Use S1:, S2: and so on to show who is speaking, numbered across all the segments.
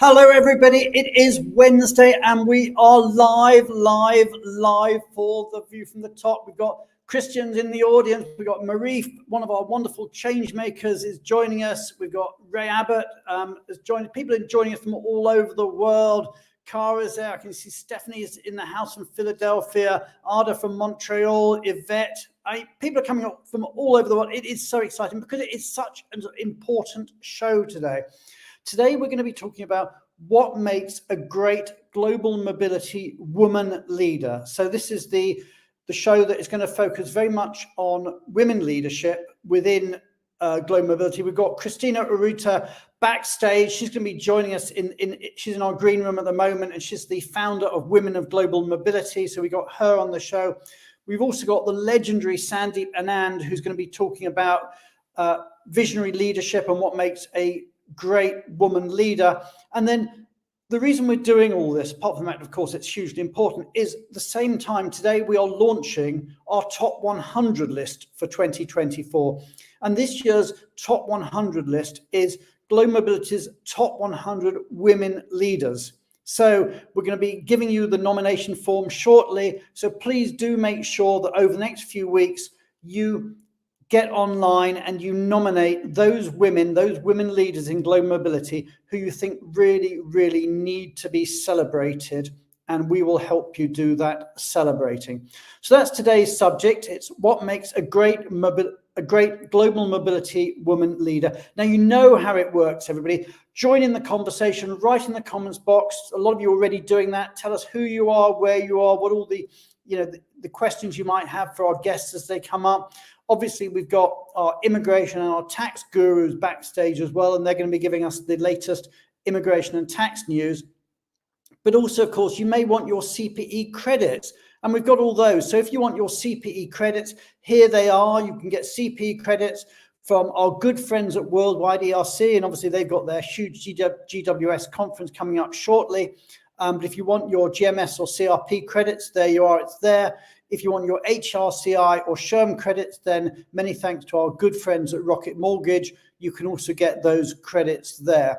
S1: Hello, everybody. It is Wednesday and we are live for The View from the Top. We've got Christians in the audience. We've got Marie, one of our wonderful change makers, is joining us. We've got Ray Abbott is joining. People are joining us from all over the world. Cara's there. I can see Stephanie is in the house from Philadelphia. Ada from Montreal. Yvette. People are coming up from all over the world. It is so exciting because it is such an important show today. Today, we're going to be talking about what makes a great global mobility woman leader. So this is the show that is going to focus very much on women leadership within global mobility. We've got Christina Uruta backstage. She's going to be joining us she's in our green room at the moment, and she's the founder of Women of Global Mobility. So we got her on the show. We've also got the legendary Sandeep Anand, who's going to be talking about visionary leadership and what makes a great woman leader. And then the reason we're doing all this, apart from the fact, of course, it's hugely important, is the same time today we are launching our top 100 list for 2024. And this year's top 100 list is Global Mobility's top 100 women leaders. So we're going to be giving you the nomination form shortly. So please do make sure that over the next few weeks, you get online and you nominate those women leaders in global mobility who you think really need to be celebrated, and we will help you do that celebrating. So that's today's subject. It's what makes a great global mobility woman leader. Now, you know how it works, everybody. Join in the conversation, write in the comments box. A lot of you are already doing that. Tell us who you are, where you are, what all the questions you might have for our guests as they come up. Obviously, we've got our immigration and our tax gurus backstage as well, and they're going to be giving us the latest immigration and tax news. But also, of course, you may want your CPE credits, and we've got all those. So if you want your CPE credits, here they are. You can get CPE credits from our good friends at Worldwide ERC, and obviously they've got their huge GWS conference coming up shortly. But if you want your GMS or CRP credits, there you are, it's there. If you want your HRCI or SHRM credits, then many thanks to our good friends at Rocket Mortgage. You can also get those credits there.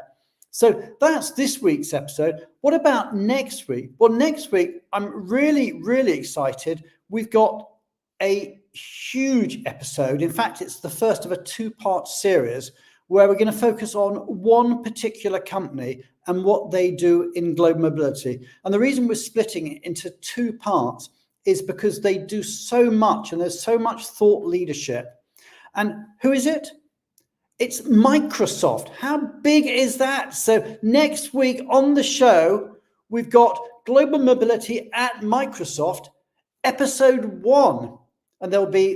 S1: So that's this week's episode. What about next week? Well, next week, I'm really excited. We've got a huge episode. In fact, it's the first of a two-part series where we're going to focus on one particular company and what they do in global mobility. And the reason we're splitting it into two parts is because they do so much and there's so much thought leadership. And who is it? It's Microsoft. How big is that? So next week on the show, we've got Global Mobility at Microsoft, episode 1. And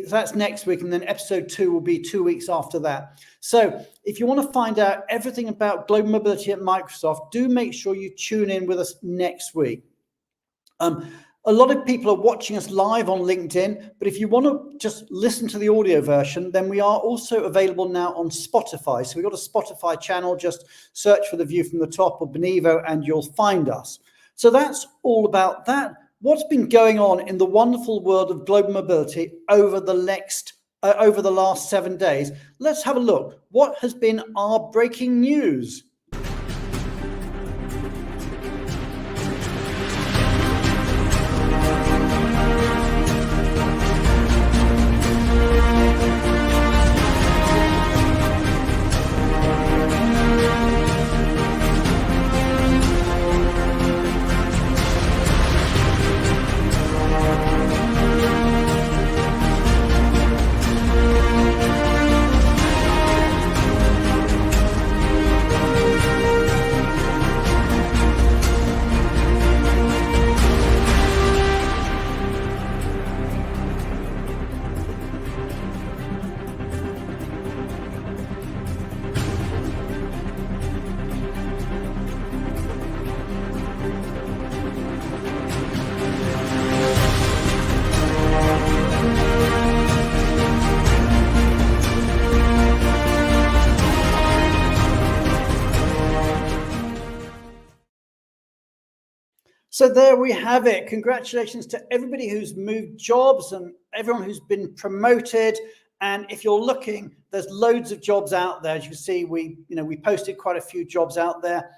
S1: that's next week. And then episode 2 will be 2 weeks after that. So if you want to find out everything about global mobility at Microsoft, do make sure you tune in with us next week. A lot of people are watching us live on LinkedIn, but if you want to just listen to the audio version, then we are also available now on Spotify. So we've got a Spotify channel, just search for The View from the Top or Benevo and you'll find us. So that's all about that. What's been going on in the wonderful world of global mobility over the last 7 days? Let's have a look. What has been our breaking news? So there we have it. Congratulations to everybody who's moved jobs and everyone who's been promoted. And if you're looking, there's loads of jobs out there. As you see, we posted quite a few jobs out there.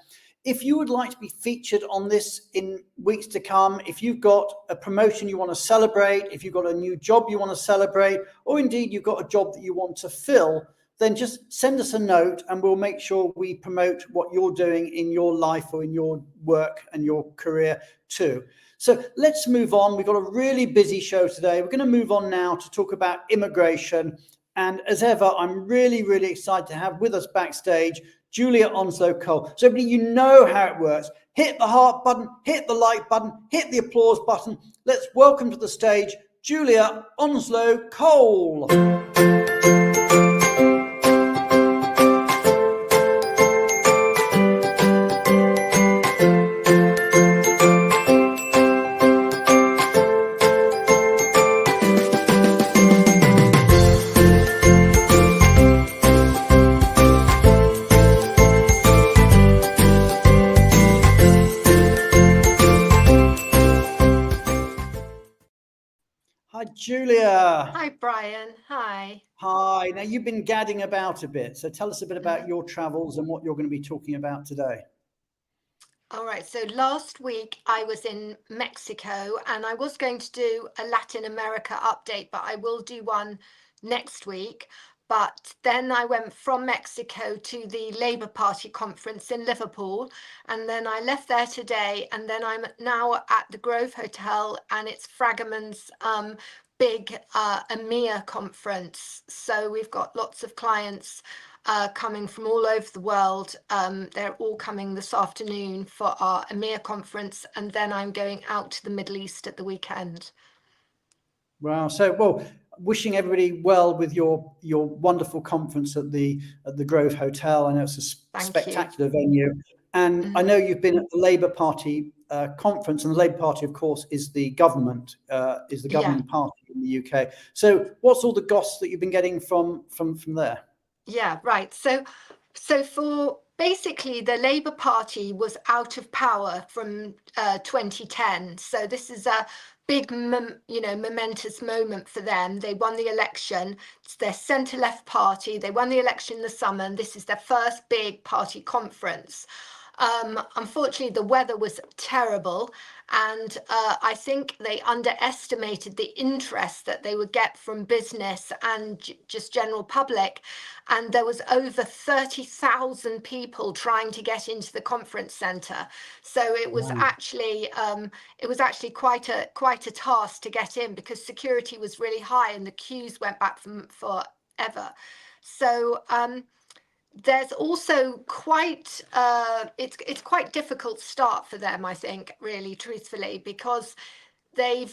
S1: If you would like to be featured on this in weeks to come, if you've got a promotion you want to celebrate, if you've got a new job you want to celebrate, or indeed you've got a job that you want to fill, then just send us a note and we'll make sure we promote what you're doing in your life or in your work and your career too. So let's move on. We've got a really busy show today. We're going to move on now to talk about immigration. And as ever, I'm really, really excited to have with us backstage Julia Onslow Cole. So everybody, you know how it works. Hit the heart button, hit the like button, hit the applause button. Let's welcome to the stage Julia Onslow Cole. Hi, Julia.
S2: Hi, Brian. Hi.
S1: Hi. Now, you've been gadding about a bit, so tell us a bit about your travels and what you're going to be talking about today.
S2: All right. So last week I was in Mexico and I was going to do a Latin America update, but I will do one next week. But then I went from Mexico to the Labour Party conference in Liverpool, and then I left there today, and then I'm now at the Grove Hotel, and it's Fragamon's big EMEA conference. So we've got lots of clients coming from all over the world. They're all coming this afternoon for our EMEA conference, and then I'm going out to the Middle East at the weekend.
S1: Wow. So, well, wishing everybody well with your wonderful conference at the Grove Hotel. I know it's a spectacular venue. And I know you've been at the Labour Party conference, and the Labour Party, of course, is the government, party in the UK. So what's all the goss that you've been getting from there?
S2: Yeah, right. So for basically the Labour Party was out of power from 2010. So this is a big, momentous moment for them. They won the election. It's their centre-left party. They won the election in the summer, and this is their first big party conference. Unfortunately, the weather was terrible, and I think they underestimated the interest that they would get from business and just general public. And there was over 30,000 people trying to get into the conference centre. So it was actually quite a task to get in, because security was really high and the queues went back forever. So there's also quite it's quite difficult start for them, I think, really truthfully, because they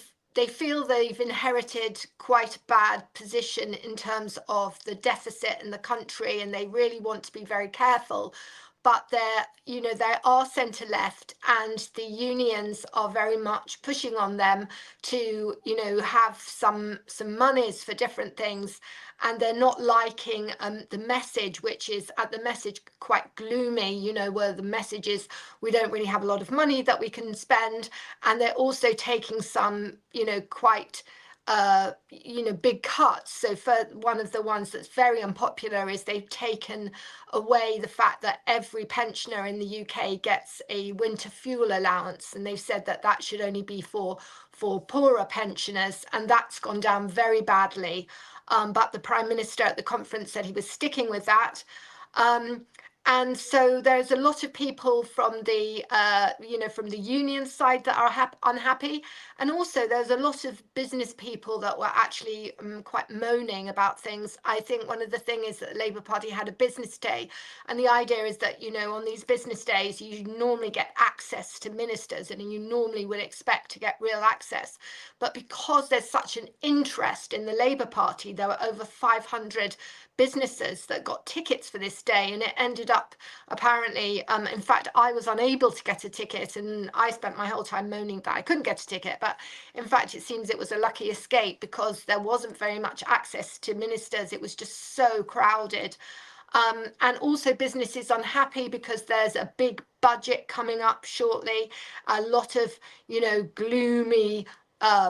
S2: feel they've inherited quite a bad position in terms of the deficit in the country, and they really want to be very careful. But they are centre left, and the unions are very much pushing on them to have some monies for different things, and they're not liking the message, which is quite gloomy, where the message is we don't really have a lot of money that we can spend. And they're also taking some quite big cuts. So for one of the ones that's very unpopular is they've taken away the fact that every pensioner in the UK gets a winter fuel allowance, and they've said that that should only be for poorer pensioners, and that's gone down very badly. But the Prime Minister at the conference said he was sticking with that. And so there's a lot of people from the union side that are unhappy. And also there's a lot of business people that were actually quite moaning about things. I think one of the things is that the Labour Party had a business day. And the idea is that, on these business days, you normally get access to ministers, and you normally would expect to get real access. But because there's such an interest in the Labour Party, there were over 500 businesses that got tickets for this day, and it ended up apparently in fact I was unable to get a ticket, and I spent my whole time moaning that I couldn't get a ticket. But in fact it seems it was a lucky escape, because there wasn't very much access to ministers. It was just so crowded. And also businesses unhappy because there's a big budget coming up shortly, a lot of, gloomy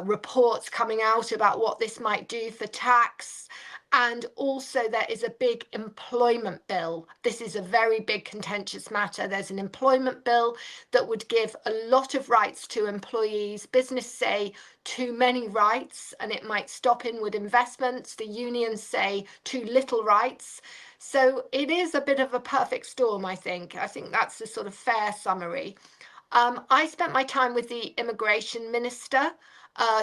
S2: reports coming out about what this might do for tax. And also there is a big employment bill. This is a very big contentious matter. There's an employment bill that would give a lot of rights to employees. Business say too many rights and it might stop inward investments. The unions say too little rights. So it is a bit of a perfect storm, I think. I think that's the sort of fair summary. I spent my time with the immigration minister.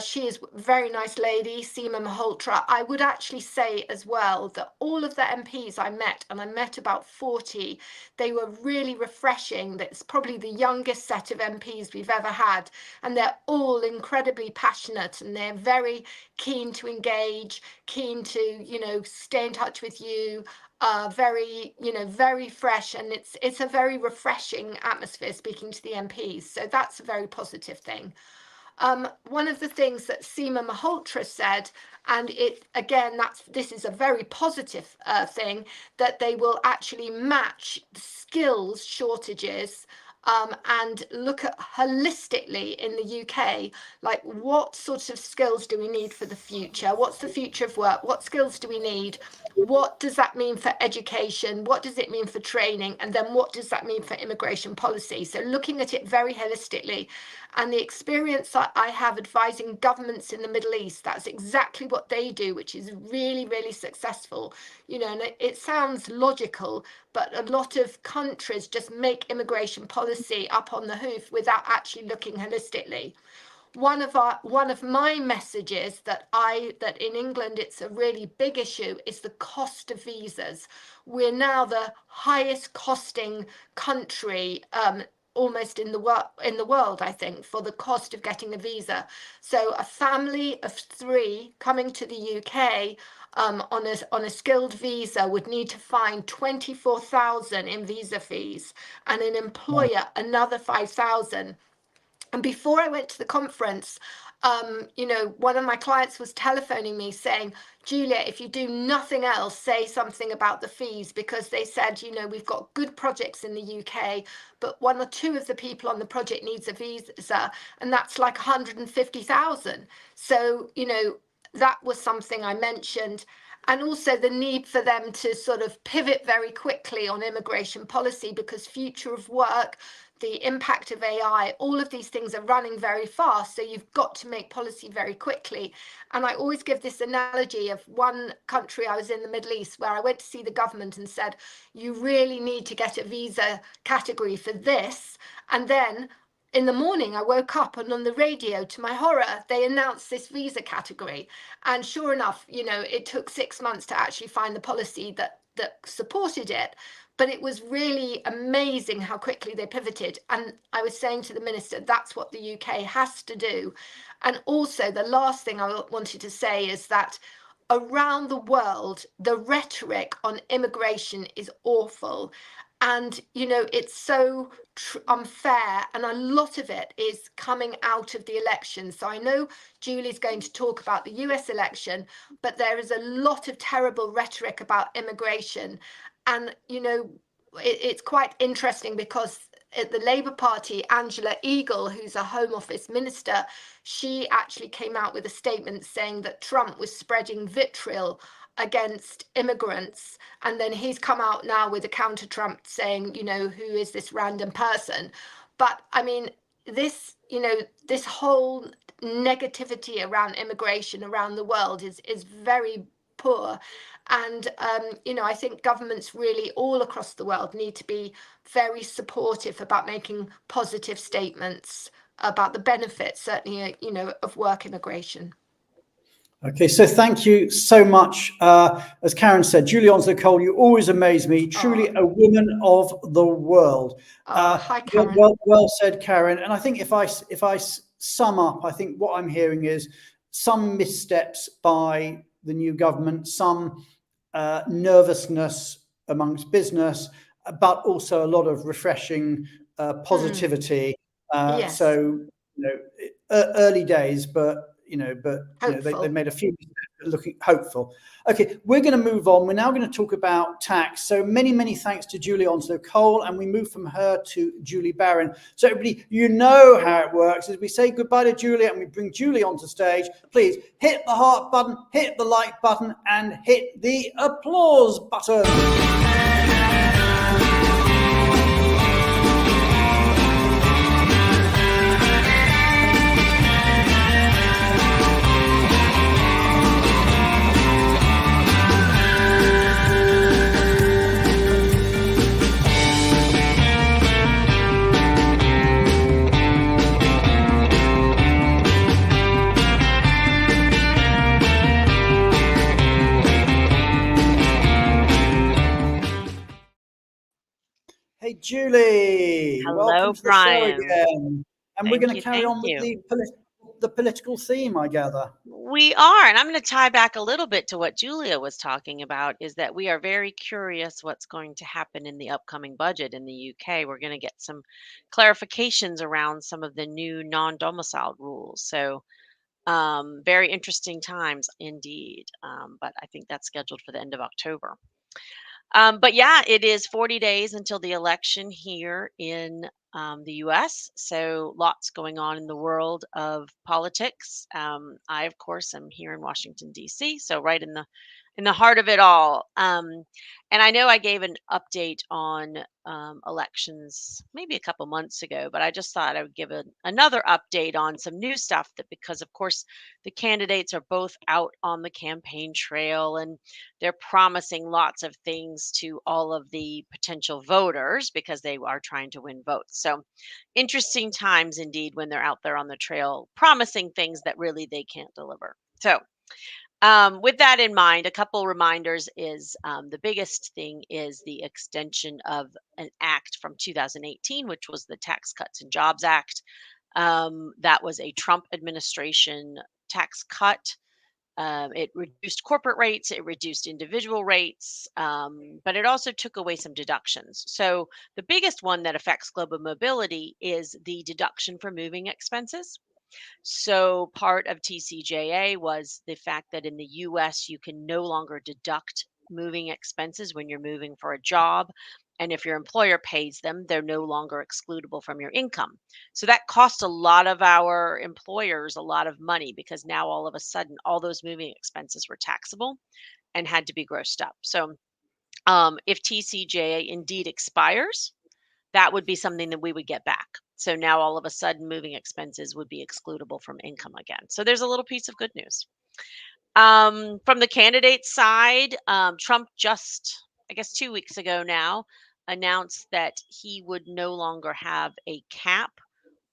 S2: She is a very nice lady, Seema Malhotra. I would actually say as well that all of the MPs I met, and I met about 40, they were really refreshing. That's probably the youngest set of MPs we've ever had. And they're all incredibly passionate and they're very keen to engage, keen to, stay in touch with you. Very fresh, and it's a very refreshing atmosphere speaking to the MPs. So that's a very positive thing. One of the things that Seema Malhotra said, and this is a very positive thing, that they will actually match skills shortages and look at holistically in the UK, like what sorts of skills do we need for the future? What's the future of work? What skills do we need? What does that mean for education? What does it mean for training? And then what does that mean for immigration policy? So looking at it very holistically. And the experience that I have advising governments in the Middle East, that's exactly what they do, which is really, really successful. And it sounds logical, but a lot of countries just make immigration policy up on the hoof without actually looking holistically. One of my messages that in England it's a really big issue is the cost of visas. We're now the highest costing country almost in the world, I think, for the cost of getting a visa. So a family of 3 coming to the UK on a skilled visa would need to find 24,000 in visa fees, and an employer another 5,000. And before I went to the conference, one of my clients was telephoning me saying, Julia, if you do nothing else, say something about the fees, because they said, we've got good projects in the UK, but 1 or 2 of the people on the project needs a visa, and that's like 150,000. So, that was something I mentioned. And also the need for them to sort of pivot very quickly on immigration policy, because future of work, the impact of AI, all of these things are running very fast. So you've got to make policy very quickly. And I always give this analogy of one country I was in the Middle East where I went to see the government and said, you really need to get a visa category for this. And then in the morning, I woke up and on the radio, to my horror, they announced this visa category. And sure enough, it took 6 months to actually find the policy that supported it. But it was really amazing how quickly they pivoted. And I was saying to the minister, that's what the UK has to do. And also the last thing I wanted to say is that around the world, the rhetoric on immigration is awful. And, it's so unfair. And a lot of it is coming out of the election. So I know Julie's going to talk about the US election, but there is a lot of terrible rhetoric about immigration. And, it's quite interesting because at the Labour Party, Angela Eagle, who's a Home Office minister, she actually came out with a statement saying that Trump was spreading vitriol against immigrants. And then he's come out now with a counter Trump saying, who is this random person? But I mean, this whole negativity around immigration around the world is very poor. And, I think governments really all across the world need to be very supportive about making positive statements about the benefits, certainly, of work immigration.
S1: Okay, so thank you so much. As Karen said, Julie Onslow-Cole, you always amaze me. Truly a woman of the world.
S2: Hi, Karen.
S1: Well said, Karen. And I think if I sum up, I think what I'm hearing is some missteps by the new government, some nervousness amongst business, but also a lot of refreshing positivity.
S2: Yes.
S1: So, early days, but they made a few missteps, looking hopeful. Okay, we're going to move on. We're now going to talk about tax. So many thanks to Julie Onslow Cole, and we move from her to Julie Barron. So everybody, you know how it works. As we say goodbye to Julie and we bring Julie onto stage, please hit the heart button, hit the like button, and hit the applause button. Hey, Julie.
S3: Hello,
S1: welcome to
S3: Brian.
S1: The show again. And we're going to carry on with the political theme, I gather.
S3: We are, and I'm going to tie back a little bit to what Julia was talking about, is that we are very curious what's going to happen in the upcoming budget in the UK. We're going to get some clarifications around some of the new non-domiciled rules. So very interesting times indeed. But I think that's scheduled for the end of October. But yeah, it is 40 days until the election here in the US. So lots going on in the world of politics. I, of course, am here in Washington, D.C., so right in the heart of it all. And I know I gave an update on elections maybe a couple months ago, but I just thought I would give another update on some new stuff, that because, of course, the candidates are both out on the campaign trail and they're promising lots of things to all of the potential voters because they are trying to win votes. So interesting times indeed when they're out there on the trail promising things that really they can't deliver. So with that in mind, a couple reminders is the biggest thing is the extension of an act from 2018, which was the Tax Cuts and Jobs Act. That was a Trump administration tax cut. It reduced corporate rates, it reduced individual rates, but it also took away some deductions. So the biggest one that affects global mobility is the deduction for moving expenses. So part of TCJA was the fact that in the US, you can no longer deduct moving expenses when you're moving for a job. And if your employer pays them, they're no longer excludable from your income. So that cost a lot of our employers a lot of money, because now all of a sudden, all those moving expenses were taxable and had to be grossed up. So if TCJA indeed expires, that would be something that we would get back. So now all of a sudden, moving expenses would be excludable from income again. So there's a little piece of good news. From the candidate side, Trump just, I guess 2 weeks ago now, announced that he would no longer have a cap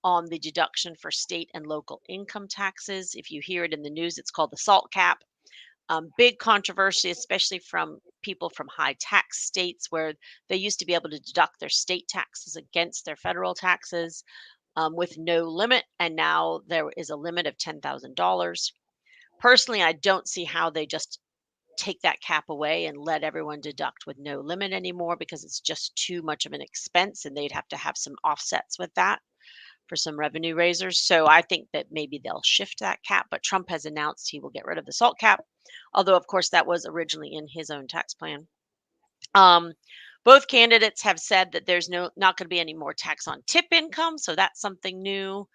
S3: on the deduction for state and local income taxes. If you hear it in the news, it's called the SALT cap. Big controversy, especially from people from high tax states where they used to be able to deduct their state taxes against their federal taxes with no limit. And now there is a limit of $10,000. Personally, I don't see how they just take that cap away and let everyone deduct with no limit anymore, because it's just too much of an expense and they'd have to have some offsets with that for some revenue raisers. So I think that maybe they'll shift that cap, but Trump has announced he will get rid of the SALT cap, although of course that was originally in his own tax plan. Both candidates have said that there's not going to be any more tax on tip income, so that's something new.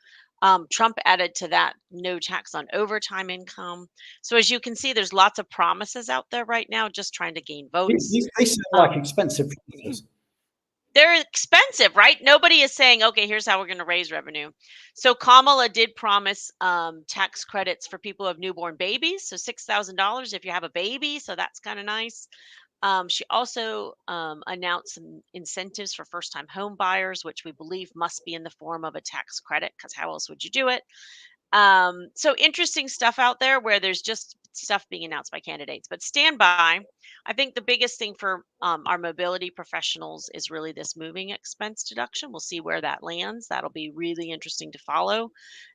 S3: Trump added to that no tax on overtime income. So as you can see, there's lots of promises out there right now, just trying to gain votes.
S1: These sound like expensive promises.
S3: They're expensive, right? Nobody is saying, okay, here's how we're going to raise revenue. So Kamala did promise tax credits for people who have newborn babies. So $6,000 if you have a baby. So that's kind of nice. She also announced some incentives for first-time home buyers, which we believe must be in the form of a tax credit, because how else would you do it? So interesting stuff out there where there's just stuff being announced by candidates. But stand by. I think the biggest thing for our mobility professionals is really this moving expense deduction. We'll see where that lands. That'll be really interesting to follow.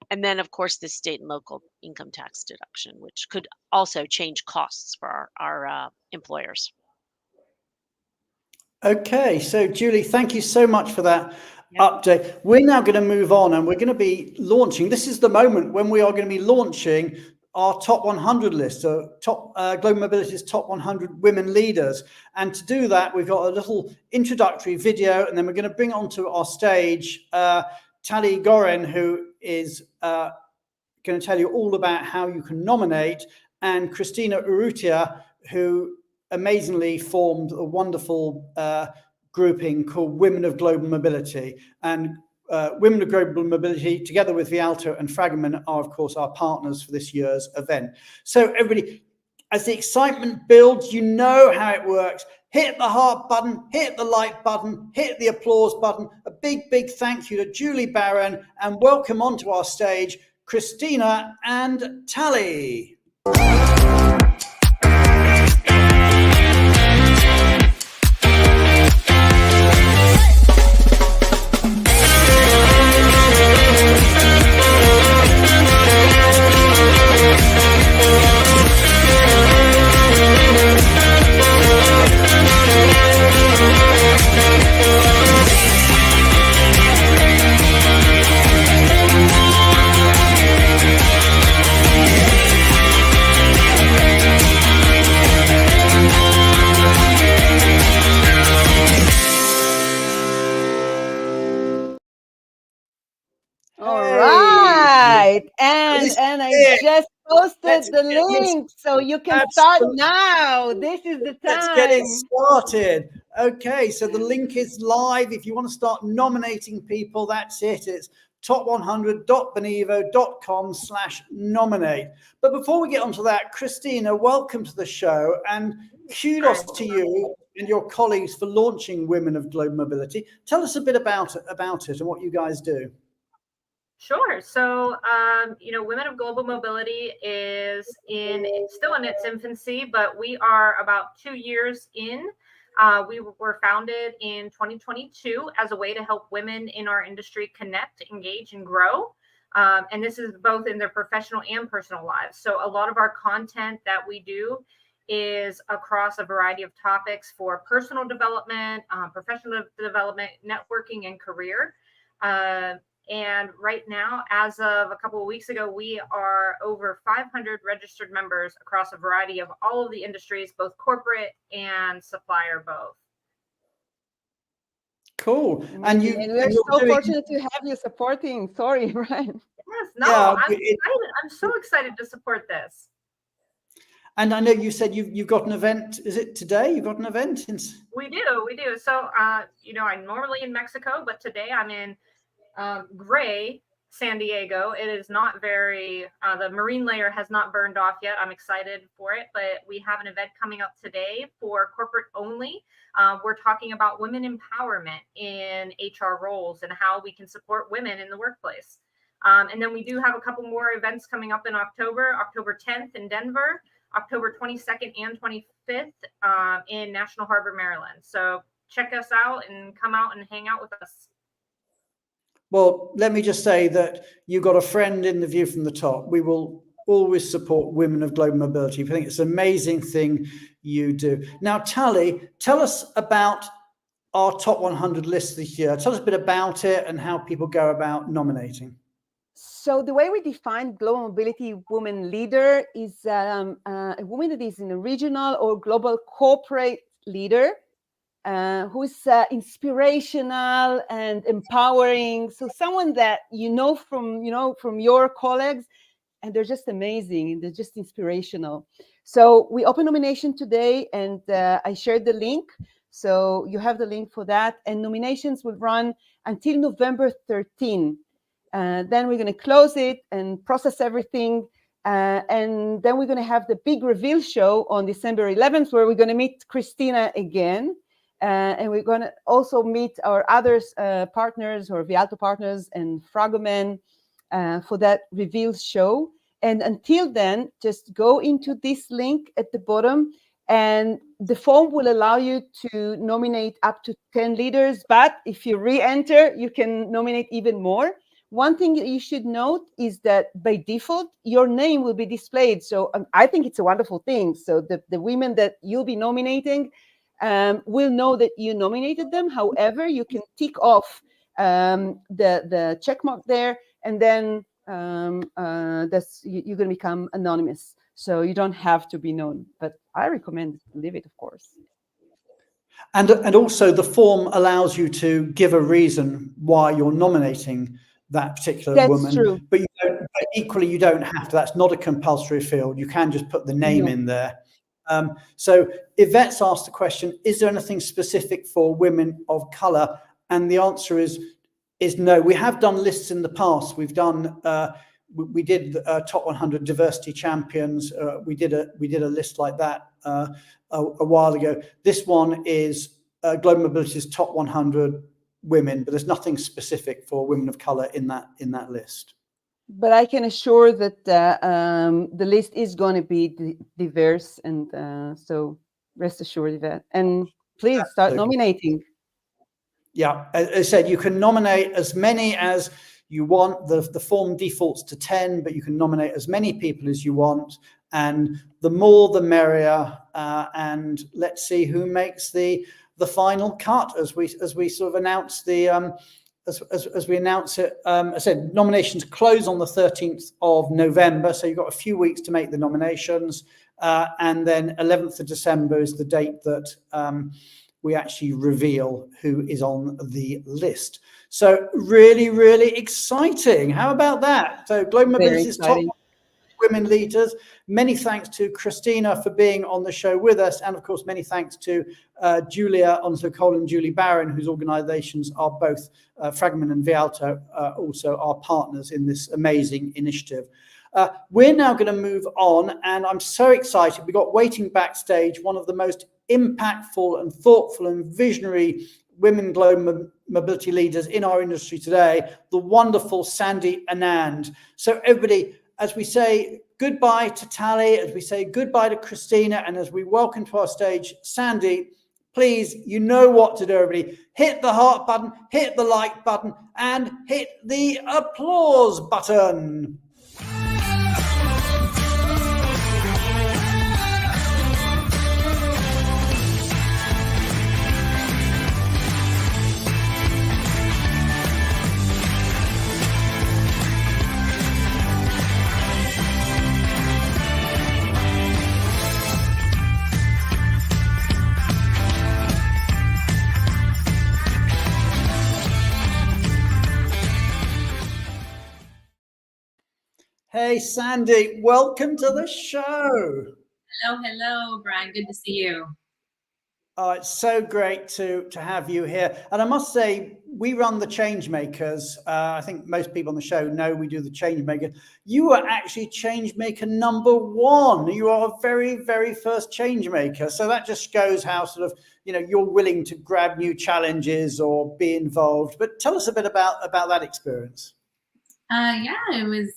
S3: And then, of course, this state and local income tax deduction, which could also change costs for our employers.
S1: Okay, so Julie, thank you so much for that update. We're now going to move on and we're going to be launching. This is the moment when we are going to be launching our top 100 list, so Global Mobility's top 100 women leaders. And to do that, we've got a little introductory video, and then we're going to bring onto our stage Tali Goren, who is going to tell you all about how you can nominate, and Christina Urrutia, who amazingly formed a wonderful grouping called Women of Global Mobility. And Women of Global Mobility, together with Vialto and Fragment, are, of course, our partners for this year's event. So everybody, as the excitement builds, you know how it works. Hit the heart button, hit the like button, hit the applause button. A big, big thank you to Julie Barron, and welcome onto our stage, Christina and Tali.
S4: And I just posted the link, so you can start now. This is the time.
S1: Let's get it started. Okay, so the link is live. If you want to start nominating people, that's it. It's top100.benevo.com/nominate. But before we get onto that, Christina, welcome to the show, and kudos to you and your colleagues for launching Women of Global Mobility. Tell us a bit about it and what you guys do.
S5: Sure. So, Women of Global Mobility is still in its infancy, but we are about 2 years in. We were founded in 2022 as a way to help women in our industry connect, engage, and grow. And this is both in their professional and personal lives. So a lot of our content that we do is across a variety of topics for personal development, professional development, networking, and career. And right now, as of a couple of weeks ago, we are over 500 registered members across a variety of all of the industries, both corporate and supplier both.
S1: Cool.
S4: And we're so fortunate to have you supporting. Sorry, Brian.
S5: Yes, no, I'm excited. I'm so excited to support this.
S1: And I know you said you've got an event. Is it today? You've got an event?
S5: We do. So, I'm normally in Mexico, but today I'm in gray San Diego. It is not very, the marine layer has not burned off yet. I'm excited for it, but we have an event coming up today for corporate only. We're talking about women empowerment in HR roles and how we can support women in the workplace. And then we do have a couple more events coming up in October 10th in Denver, October 22nd and 25th in National Harbor, Maryland. So check us out and come out and hang out with us.
S1: Well, let me just say that you got a friend in the View from the Top. We will always support Women of Global Mobility. I think it's an amazing thing you do. Now, Tali, tell us about our top 100 list this year. Tell us a bit about it and how people go about nominating.
S4: So the way we define global mobility woman leader is a woman that is in a regional or global corporate leader, who's inspirational and empowering. So someone that from your colleagues, and they're just amazing and they're just inspirational. So we open nomination today, and I shared the link. So you have the link for that, and nominations will run until November 13. Then we're going to close it and process everything. And then we're going to have the big reveal show on December 11th, where we're going to meet Christina again. And we're going to also meet our other partners, or Vialto partners and Fragment for that reveal show. And until then, just go into this link at the bottom, and the form will allow you to nominate up to 10 leaders. But if you re-enter, you can nominate even more. One thing that you should note is that by default, your name will be displayed. So I think it's a wonderful thing. So the women that you'll be nominating will know that you nominated them. However, you can tick off the check mark there, and then you're going to become anonymous. So you don't have to be known, but I recommend leave it, of course.
S1: And also the form allows you to give a reason why you're nominating that particular woman.
S4: True.
S1: But equally, you don't have to. That's not a compulsory field. You can just put the name in there. So Yvette's asked the question, is there anything specific for women of colour? And the answer is no. We have done lists in the past. We've done we did top 100 diversity champions. We did a list like that a while ago. This one is Global Mobility's top 100 women, but there's nothing specific for women of colour in that list.
S4: But I can assure that the list is going to be diverse, and so rest assured of that. And please start nominating.
S1: Yeah, as I said, you can nominate as many as you want. The form defaults to 10, but you can nominate as many people as you want, and the more the merrier. And let's see who makes the final cut as we sort of announce the as we announce it. I said nominations close on the 13th of November, so you've got a few weeks to make the nominations, and then 11th of December is the date that we actually reveal who is on the list. So really, really exciting. How about that? So Global Mobility's top women leaders. Many thanks to Christina for being on the show with us. And of course, many thanks to Julia Onslow-Cole and Julie Barron, whose organizations are both Fragment and Vialto, also our partners in this amazing initiative. We're now going to move on, and I'm so excited. We've got waiting backstage one of the most impactful and thoughtful and visionary women global mobility leaders in our industry today, the wonderful Sandeep Anand. So everybody, as we say goodbye to Tally, as we say goodbye to Christina, and as we welcome to our stage Sandeep, please, you know what to do, everybody. Hit the heart button, hit the like button, and hit the applause button. Hey, Sandy, welcome to the show.
S6: Hello, Brian. Good to see you.
S1: Oh, it's so great to have you here. And I must say, we run the Changemakers. I think most people on the show know we do the Changemaker. You are actually Changemaker number 1. You are a very, very first Changemaker. So that just shows how sort of, you're willing to grab new challenges or be involved. But tell us a bit about that experience.
S6: Yeah, it was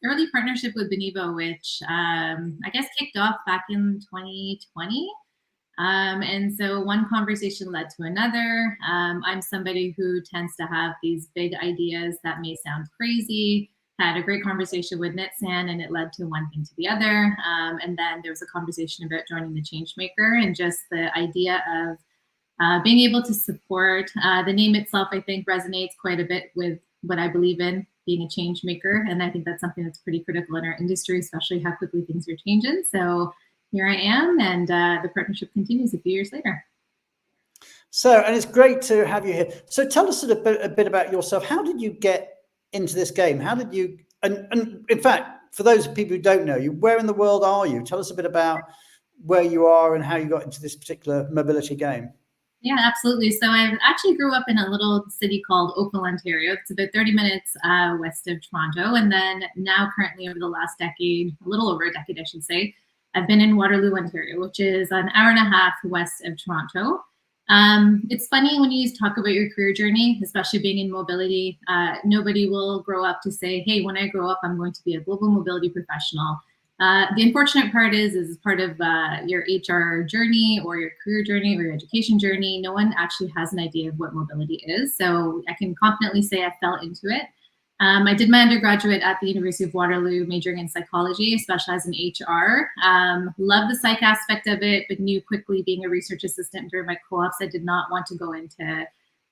S6: early partnership with Benivo, which I guess kicked off back in 2020. And so one conversation led to another. I'm somebody who tends to have these big ideas that may sound crazy. Had a great conversation with Nitsan, and it led to one thing to the other. And then there was a conversation about joining the Changemaker, and just the idea of being able to support. The name itself, I think, resonates quite a bit with what I believe in, being a change maker. And I think that's something that's pretty critical in our industry, especially how quickly things are changing. So here I am, and the partnership continues a few years later.
S1: So, and it's great to have you here. So tell us a bit about yourself. How did you get into this game? How did you, and in fact, for those people who don't know you, where in the world are you? Tell us a bit about where you are and how you got into this particular mobility game.
S6: Yeah, absolutely. So I actually grew up in a little city called Oakville, Ontario. It's about 30 minutes west of Toronto. And then now currently over the last decade, a little over a decade, I should say, I've been in Waterloo, Ontario, which is an hour and a half west of Toronto. It's funny when you talk about your career journey, especially being in mobility, nobody will grow up to say, hey, when I grow up, I'm going to be a global mobility professional. The unfortunate part is part of your HR journey or your career journey or your education journey, no one actually has an idea of what mobility is. So I can confidently say I fell into it. I did my undergraduate at the University of Waterloo, majoring in psychology, specialized in HR. Love the psych aspect of it, but knew quickly, being a research assistant during my co-ops, I did not want to go into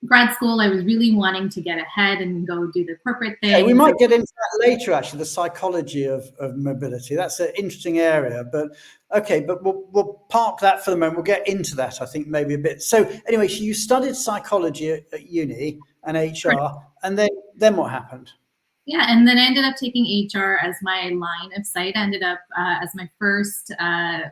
S6: grad school, I was really wanting to get ahead and go do the corporate thing.
S1: Okay, we might get into that later, actually, the psychology of mobility. That's an interesting area, but okay, but we'll park that for the moment. We'll get into that, I think, maybe a bit. So anyway, so you studied psychology at uni and HR, and then what happened?
S6: Yeah, and then I ended up taking HR as my line of sight. I ended up as my first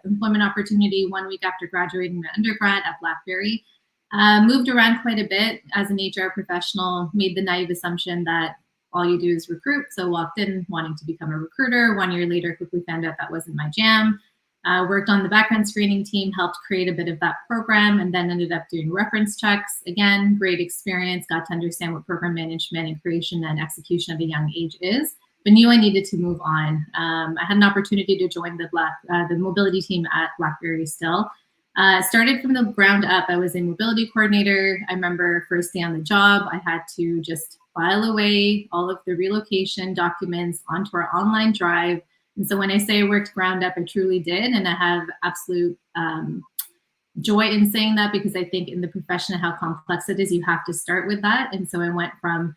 S6: employment opportunity 1 week after graduating my undergrad at BlackBerry. Moved around quite a bit as an HR professional, made the naive assumption that all you do is recruit. So walked in wanting to become a recruiter. 1 year later, quickly found out that wasn't my jam. Worked on the background screening team, helped create a bit of that program, and then ended up doing reference checks. Again, great experience, got to understand what program management and creation and execution at a young age is, but knew I needed to move on. I had an opportunity to join the mobility team at BlackBerry still. Started from the ground up. I was a mobility coordinator. I remember first day on the job, I had to just file away all of the relocation documents onto our online drive. And so when I say I worked ground up, I truly did. And I have absolute joy in saying that, because I think in the profession and how complex it is, you have to start with that. And so I went from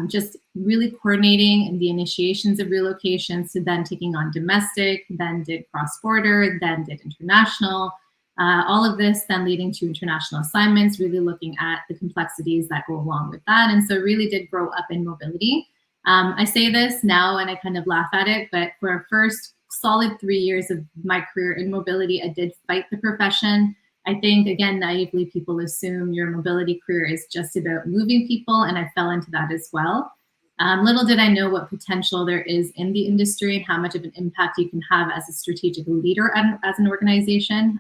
S6: just really coordinating and the initiations of relocations to then taking on domestic, then did cross-border, then did international. All of this then leading to international assignments, really looking at the complexities that go along with that. And so really did grow up in mobility. I say this now and I kind of laugh at it, but for our first solid 3 years of my career in mobility, I did fight the profession. I think, again, naively, people assume your mobility career is just about moving people, and I fell into that as well. Little did I know what potential there is in the industry and how much of an impact you can have as a strategic leader as an organization.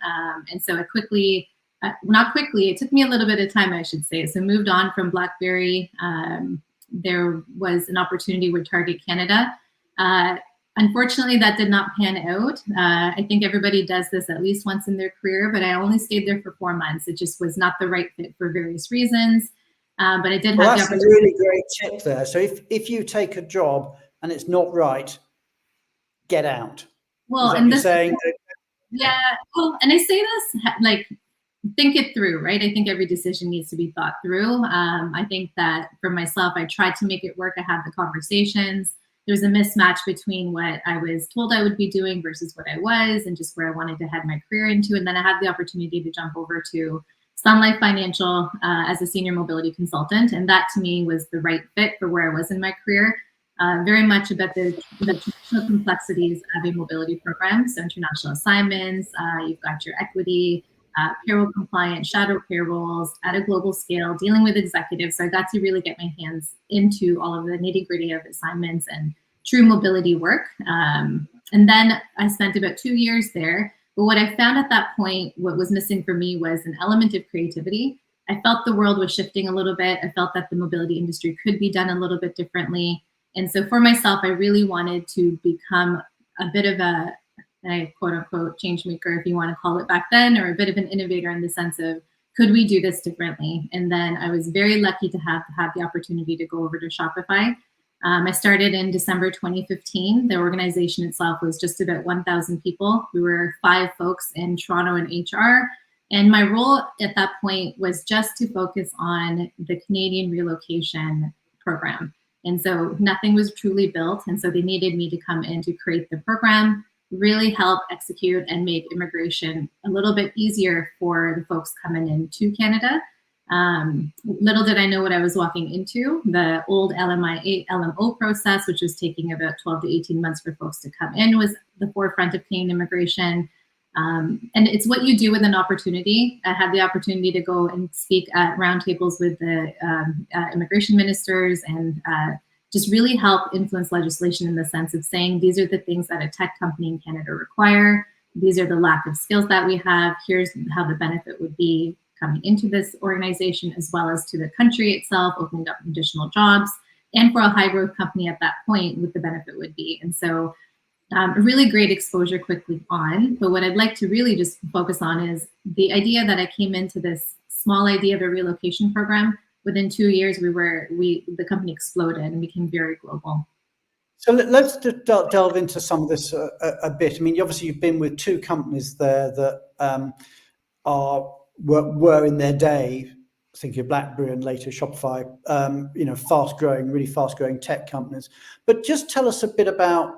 S6: And so I quickly, not quickly, it took me a little bit of time, I should say. So moved on from BlackBerry. There was an opportunity with Target Canada. Unfortunately, that did not pan out. I think everybody does this at least once in their career, but I only stayed there for 4 months. It just was not the right fit for various reasons. But I did have the opportunity.
S1: That's a really great tip there. So if you take a job and it's not right, get out.
S6: Well, and this, saying that, yeah. Well, and I say this like, think it through, right? I think every decision needs to be thought through. I think that for myself, I tried to make it work. I had the conversations. There was a mismatch between what I was told I would be doing versus what I was, and just where I wanted to head my career into. And then I had the opportunity to jump over to Sun Life Financial as a senior mobility consultant. And that to me was the right fit for where I was in my career. Very much about the traditional complexities of a mobility program. So international assignments, you've got your equity, payroll compliant, shadow payrolls at a global scale, dealing with executives. So I got to really get my hands into all of the nitty gritty of assignments and true mobility work. And then I spent about 2 years there. But what I found at that point, what was missing for me was an element of creativity. I felt the world was shifting a little bit. I felt that the mobility industry could be done a little bit differently. And so for myself, I really wanted to become a bit of a quote unquote change maker, if you want to call it back then, or a bit of an innovator in the sense of, could we do this differently? And then I was very lucky to have the opportunity to go over to Shopify. I started in December 2015. The organization itself was just about 1,000 people. We were 5 folks in Toronto and HR. And my role at that point was just to focus on the Canadian relocation program. And so nothing was truly built. And so they needed me to come in to create the program, really help execute and make immigration a little bit easier for the folks coming into Canada. Little did I know what I was walking into. The old LMO process, which was taking about 12 to 18 months for folks to come in, was the forefront of Canadian immigration. And it's what you do with an opportunity. I had the opportunity to go and speak at roundtables with the immigration ministers and just really help influence legislation in the sense of saying, these are the things that a tech company in Canada require. These are the lack of skills that we have. Here's how the benefit would be coming into this organization, as well as to the country itself, opening up additional jobs, and for a high growth company at that point, what the benefit would be. And so a really great exposure quickly on. But what I'd like to really just focus on is the idea that I came into this small idea of a relocation program. Within 2 years, the company exploded and became very global.
S1: So let's delve into some of this a bit. I mean, obviously you've been with 2 companies there that were in their day thinking of BlackBerry and later Shopify, really fast growing tech companies. But just tell us a bit about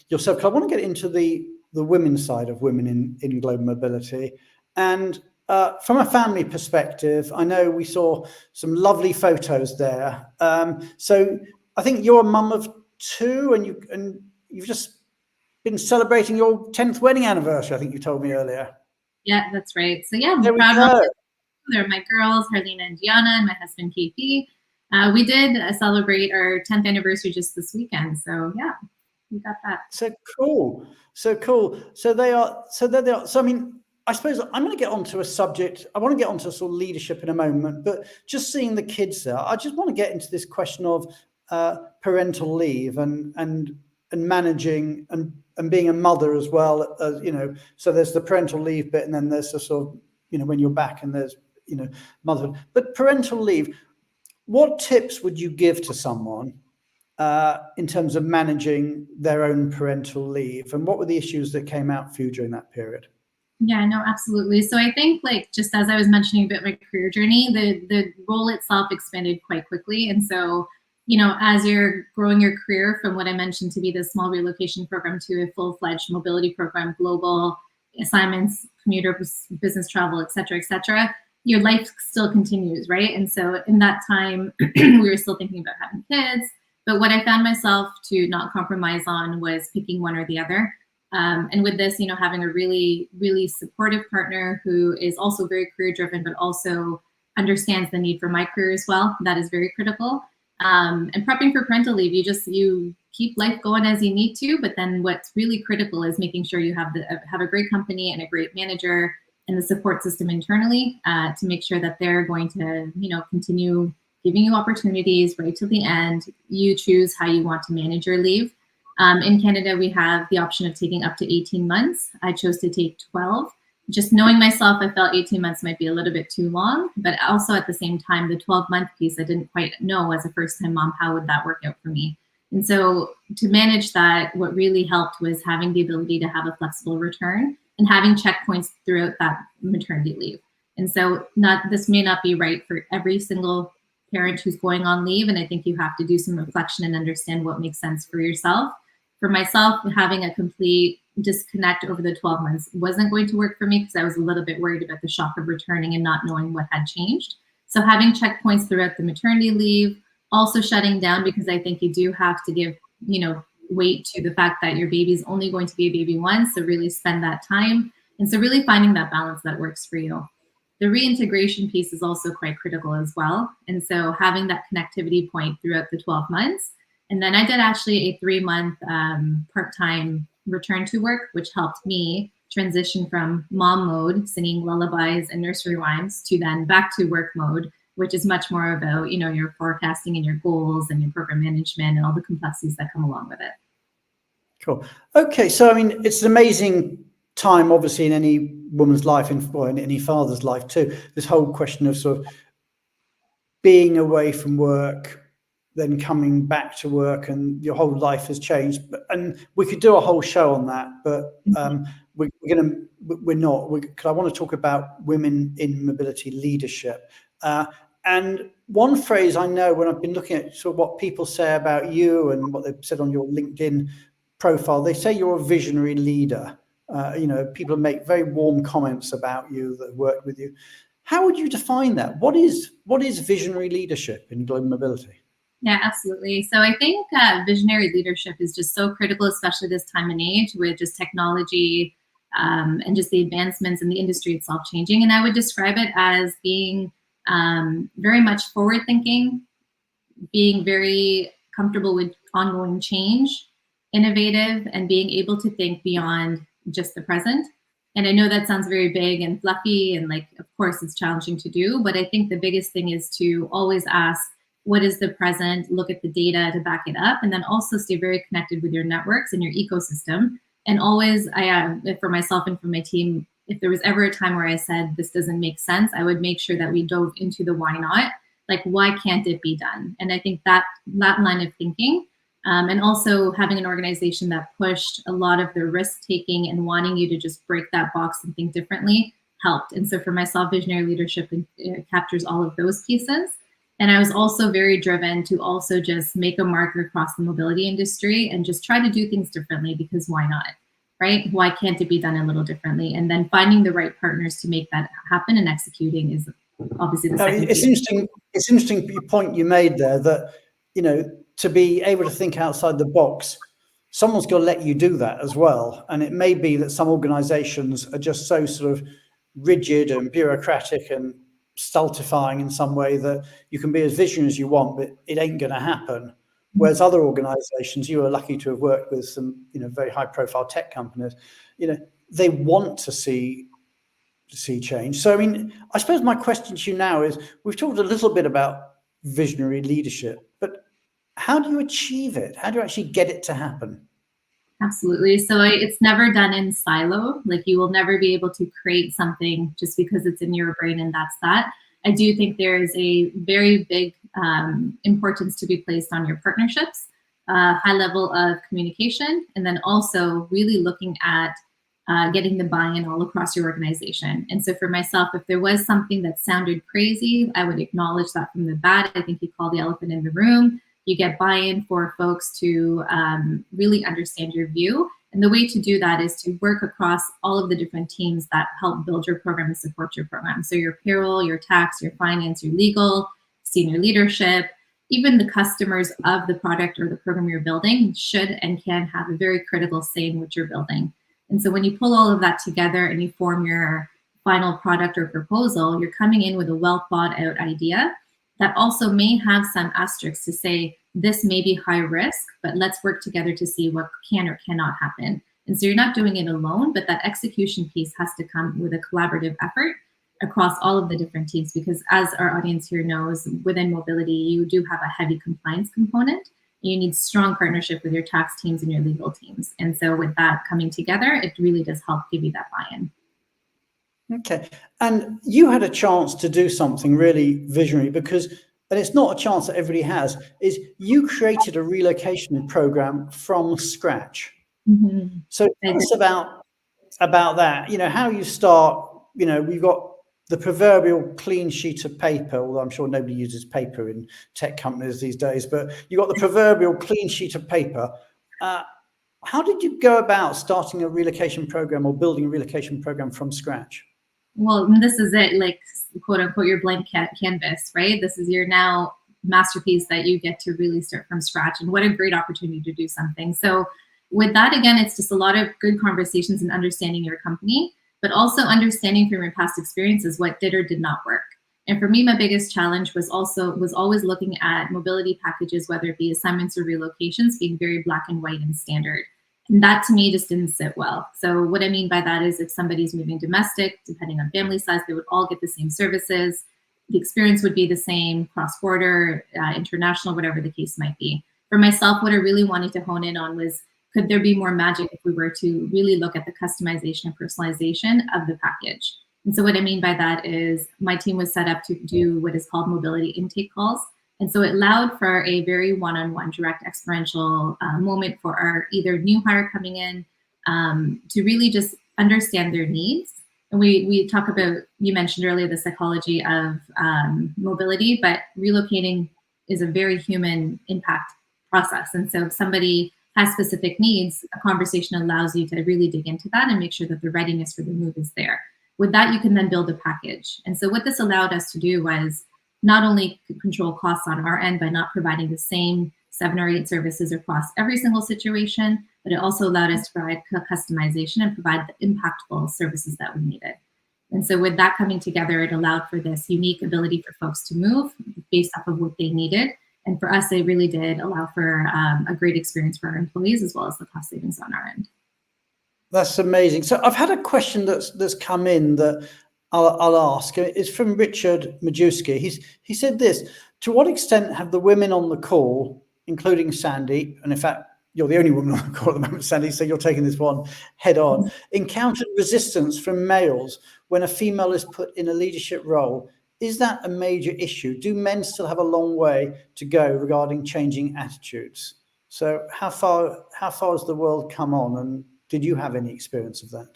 S1: yourself, because I want to get into the women's side of women in global mobility. And from a family perspective, I know we saw some lovely photos there. So I think you're a mum of 2, and you've just been celebrating your 10th wedding anniversary, I think you told me earlier.
S6: Yeah, that's right. So yeah,
S1: There we
S6: proud
S1: go.
S6: mom. They're my girls, Harlene and Gianna, and my husband KP. We did celebrate our 10th anniversary just this weekend. So yeah, we got that.
S1: So cool. So they are. So I mean, I suppose I'm going to get onto a subject. I want to get onto sort of leadership in a moment, but just seeing the kids there, I just want to get into this question of parental leave and managing and being a mother as well. So there's the parental leave bit, and then there's the sort of, when you're back, and there's, motherhood. But parental leave, what tips would you give to someone in terms of managing their own parental leave, and what were the issues that came out for you during that period?
S6: Yeah, no, absolutely. So I think, like, just as I was mentioning about my career journey, the role itself expanded quite quickly. And so, as you're growing your career from what I mentioned to be the small relocation program to a full-fledged mobility program, global assignments, commuter business travel, et cetera, your life still continues, right? And so in that time, we were still thinking about having kids. But what I found myself to not compromise on was picking one or the other. And with this, having a really, really supportive partner who is also very career driven, but also understands the need for my career as well. That is very critical. And prepping for parental leave, you keep life going as you need to, but then what's really critical is making sure you have a great company and a great manager and the support system internally to make sure that they're going to, continue giving you opportunities right till the end. You choose how you want to manage your leave. In Canada, we have the option of taking up to 18 months. I chose to take 12. Just knowing myself, I felt 18 months might be a little bit too long, but also at the same time, the 12-month piece, I didn't quite know as a first-time mom, how would that work out for me? And so to manage that, what really helped was having the ability to have a flexible return and having checkpoints throughout that maternity leave. And so this may not be right for every single parent who's going on leave, and I think you have to do some reflection and understand what makes sense for yourself. For myself, having a complete disconnect over the 12 months wasn't going to work for me because I was a little bit worried about the shock of returning and not knowing what had changed. So having checkpoints throughout the maternity leave, also shutting down, because I think you do have to give, weight to the fact that your baby is only going to be a baby once. So really spend that time. And so really finding that balance that works for you. The reintegration piece is also quite critical as well. And so having that connectivity point throughout the 12 months. And then I did actually a 3-month part-time return to work, which helped me transition from mom mode, singing lullabies and nursery rhymes, to then back to work mode, which is much more about, your forecasting and your goals and your program management and all the complexities that come along with it.
S1: Cool. Okay. So, I mean, it's an amazing time, obviously, in any woman's life, in any father's life too. This whole question of sort of being away from work, then coming back to work, and your whole life has changed. And we could do a whole show on that, but we're not. Because I want to talk about women in mobility leadership. And one phrase I know, when I've been looking at sort of what people say about you and what they've said on your LinkedIn profile, they say you're a visionary leader. People make very warm comments about you that worked with you. How would you define that? What is visionary leadership in global mobility?
S6: Yeah, absolutely. So I think visionary leadership is just so critical, especially this time and age with just technology and just the advancements in the industry itself changing. And I would describe it as being very much forward thinking, being very comfortable with ongoing change, innovative, and being able to think beyond just the present. And I know that sounds very big and fluffy, and of course it's challenging to do, but I think the biggest thing is to always ask, what is the present? Look at the data to back it up, and then also stay very connected with your networks and your ecosystem. And always, for myself and for my team, if there was ever a time where I said this doesn't make sense, I would make sure that we dove into the why not. Why can't it be done? And I think that line of thinking, and also having an organization that pushed a lot of the risk taking and wanting you to just break that box and think differently, helped. And so for myself, visionary leadership captures all of those pieces. And I was also very driven to also just make a mark across the mobility industry and just try to do things differently, because why not, right? Why can't it be done a little differently? And then finding the right partners to make that happen and executing is obviously the second
S1: piece. It's interesting point you made there, that, you know, to be able to think outside the box, someone's got to let you do that as well. And it may be that some organizations are just so sort of rigid and bureaucratic and stultifying in some way that you can be as visionary as you want, but it ain't going to happen. Whereas other organizations, you are lucky to have worked with some, you know, very high profile tech companies, you know, they want to see change. So, I mean, I suppose my question to you now is, we've talked a little bit about visionary leadership, but how do you achieve it? How do you actually get it to happen?
S6: Absolutely. So it's never done in silo. Like, you will never be able to create something just because it's in your brain and that's that. I do think there is a very big importance to be placed on your partnerships, high level of communication, and then also really looking at getting the buy-in all across your organization. And so for myself, if there was something that sounded crazy, I would acknowledge that from the bat. I think you call the elephant in the room. You get buy-in for folks to really understand your view. And the way to do that is to work across all of the different teams that help build your program and support your program. So your payroll, your tax, your finance, your legal, senior leadership, even the customers of the product or the program you're building should and can have a very critical say in what you're building. And so when you pull all of that together and you form your final product or proposal, you're coming in with a well thought out idea that also may have some asterisks to say, this may be high risk, but let's work together to see what can or cannot happen. And so you're not doing it alone, but that execution piece has to come with a collaborative effort across all of the different teams, because as our audience here knows, within mobility, you do have a heavy compliance component. You need strong partnership with your tax teams and your legal teams. And so with that coming together, it really does help give you that buy-in.
S1: Okay. And you had a chance to do something really visionary, because, and it's not a chance that everybody has, is you created a relocation program from scratch.
S6: Mm-hmm.
S1: So tell us about that, you know, how you start. You know, we've got the proverbial clean sheet of paper, although I'm sure nobody uses paper in tech companies these days, but you got the proverbial clean sheet of paper. How did you go about starting a relocation program or building a relocation program from scratch?
S6: Well, this is it, like, quote unquote, your blank canvas, right? This is your now masterpiece that you get to really start from scratch. And what a great opportunity to do something. So with that, again, it's just a lot of good conversations and understanding your company, but also understanding from your past experiences what did or did not work. And for me, my biggest challenge was always looking at mobility packages, whether it be assignments or relocations, being very black and white and standard. And that to me just didn't sit well. So what I mean by that is, if somebody's moving domestic, depending on family size, they would all get the same services. The experience would be the same, cross-border, international, whatever the case might be. For myself, what I really wanted to hone in on was, could there be more magic if we were to really look at the customization and personalization of the package? And so what I mean by that is, my team was set up to do what is called mobility intake calls. And so it allowed for a very one-on-one direct experiential moment for our either new hire coming in to really just understand their needs. And we talk about, you mentioned earlier, the psychology of mobility, but relocating is a very human impact process. And so if somebody has specific needs, a conversation allows you to really dig into that and make sure that the readiness for the move is there. With that, you can then build a package. And so what this allowed us to do was not only control costs on our end by not providing the same 7 or 8 services across every single situation, but it also allowed us to provide customization and provide the impactful services that we needed. And so with that coming together, it allowed for this unique ability for folks to move based off of what they needed. And for us, it really did allow for a great experience for our employees, as well as the cost savings on our end.
S1: That's amazing. So I've had a question that's come in that I'll ask. It's from Richard Majewski. He said this: to what extent have the women on the call, including Sandy, and in fact, you're the only woman on the call at the moment, Sandy, so you're taking this one head on, encountered resistance from males when a female is put in a leadership role? Is that a major issue? Do men still have a long way to go regarding changing attitudes? So how far has the world come on, and did you have any experience of that?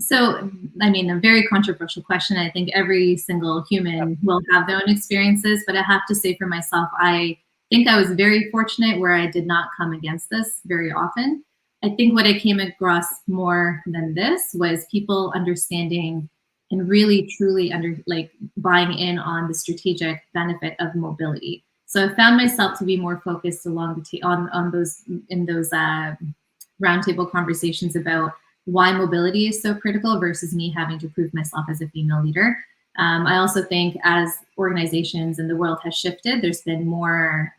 S6: So, I mean, a very controversial question. I think every single human will have their own experiences, but I have to say for myself, I think I was very fortunate where I did not come against this very often. I think what I came across more than this was people understanding and really truly buying in on the strategic benefit of mobility. So I found myself to be more focused along the on those roundtable conversations about why mobility is so critical versus me having to prove myself as a female leader. I also think as organizations and the world has shifted, there's been more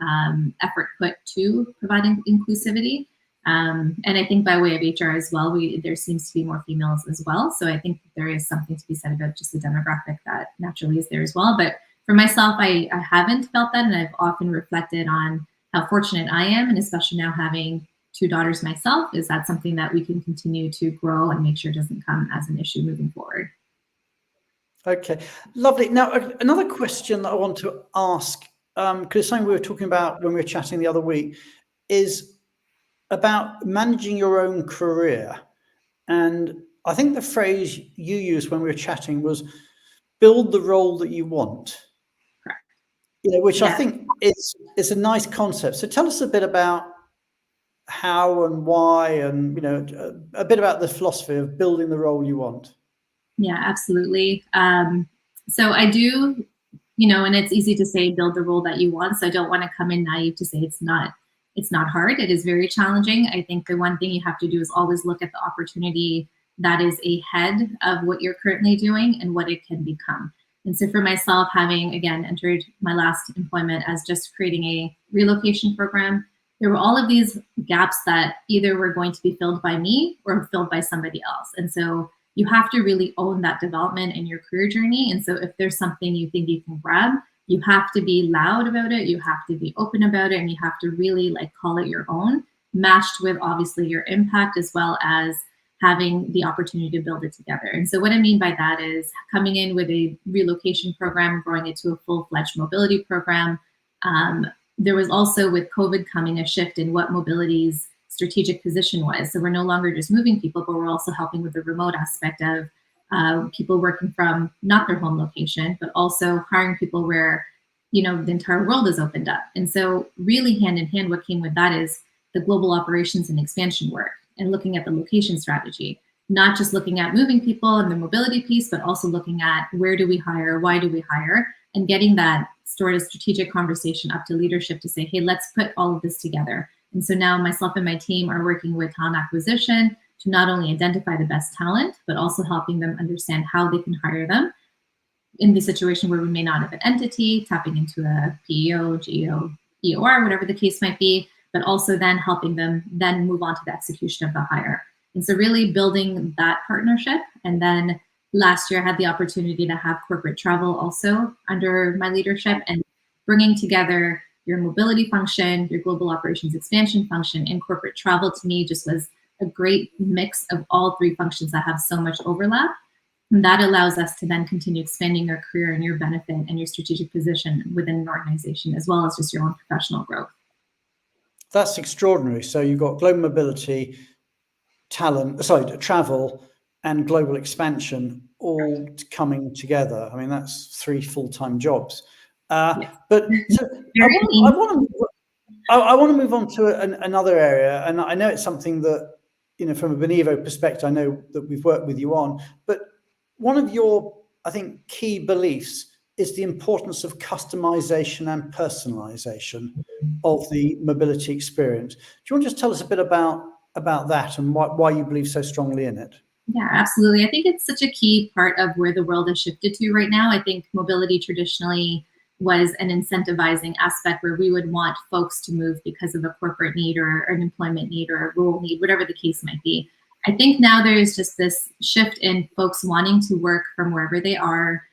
S6: effort put to providing inclusivity. And I think by way of HR as well, there seems to be more females as well. So I think there is something to be said about just the demographic that naturally is there as well. But for myself, I haven't felt that, and I've often reflected on how fortunate I am, and especially now having 2 daughters myself, is that something that we can continue to grow and make sure doesn't come as an issue moving forward.
S1: Okay, lovely. Now, another question that I want to ask, because something we were talking about when we were chatting the other week, is about managing your own career. And I think the phrase you used when we were chatting was build the role that you want.
S6: Correct.
S1: Which I think is a nice concept. So tell us a bit about how and why, and a bit about the philosophy of building the role you want.
S6: Yeah, absolutely. So I do, and it's easy to say build the role that you want. So I don't want to come in naive to say it's not hard. It is very challenging. I think the one thing you have to do is always look at the opportunity that is ahead of what you're currently doing and what it can become. And so for myself, having, again, entered my last employment as just creating a relocation program, there were all of these gaps that either were going to be filled by me or filled by somebody else. And so you have to really own that development in your career journey. And so if there's something you think you can grab, you have to be loud about it, you have to be open about it, and you have to really call it your own, matched with obviously your impact as well as having the opportunity to build it together. And so what I mean by that is coming in with a relocation program, growing it to a full-fledged mobility program. There was also, with COVID coming, a shift in what mobility's strategic position was. So we're no longer just moving people, but we're also helping with the remote aspect of people working from not their home location, but also hiring people where, the entire world is opened up. And so really hand in hand, what came with that is the global operations and expansion work and looking at the location strategy, not just looking at moving people and the mobility piece, but also looking at where do we hire, why do we hire, and getting that sort of strategic conversation up to leadership to say, hey, let's put all of this together. And so now myself and my team are working with talent acquisition to not only identify the best talent, but also helping them understand how they can hire them in the situation where we may not have an entity, tapping into a PEO, GEO, EOR, whatever the case might be, but also then helping them then move on to the execution of the hire. And so really building that partnership. And then last year I had the opportunity to have corporate travel also under my leadership, and bringing together your mobility function, your global operations expansion function, and corporate travel to me just was a great mix of all 3 functions that have so much overlap. And that allows us to then continue expanding your career and your benefit and your strategic position within an organization, as well as just your own professional growth.
S1: That's extraordinary. So you've got global mobility, travel, and global expansion all coming together. I mean, that's 3 full-time jobs. Yes. But so I want to move on to another area, and I know it's something that, from a Benevo perspective, I know that we've worked with you on, but one of your, I think, key beliefs is the importance of customization and personalization of the mobility experience. Do you want to just tell us a bit about that and why you believe so strongly in it?
S6: Yeah, absolutely. I think it's such a key part of where the world has shifted to right now. I think mobility traditionally was an incentivizing aspect where we would want folks to move because of a corporate need or an employment need or a role need, whatever the case might be. I think now there is just this shift in folks wanting to work from wherever they are.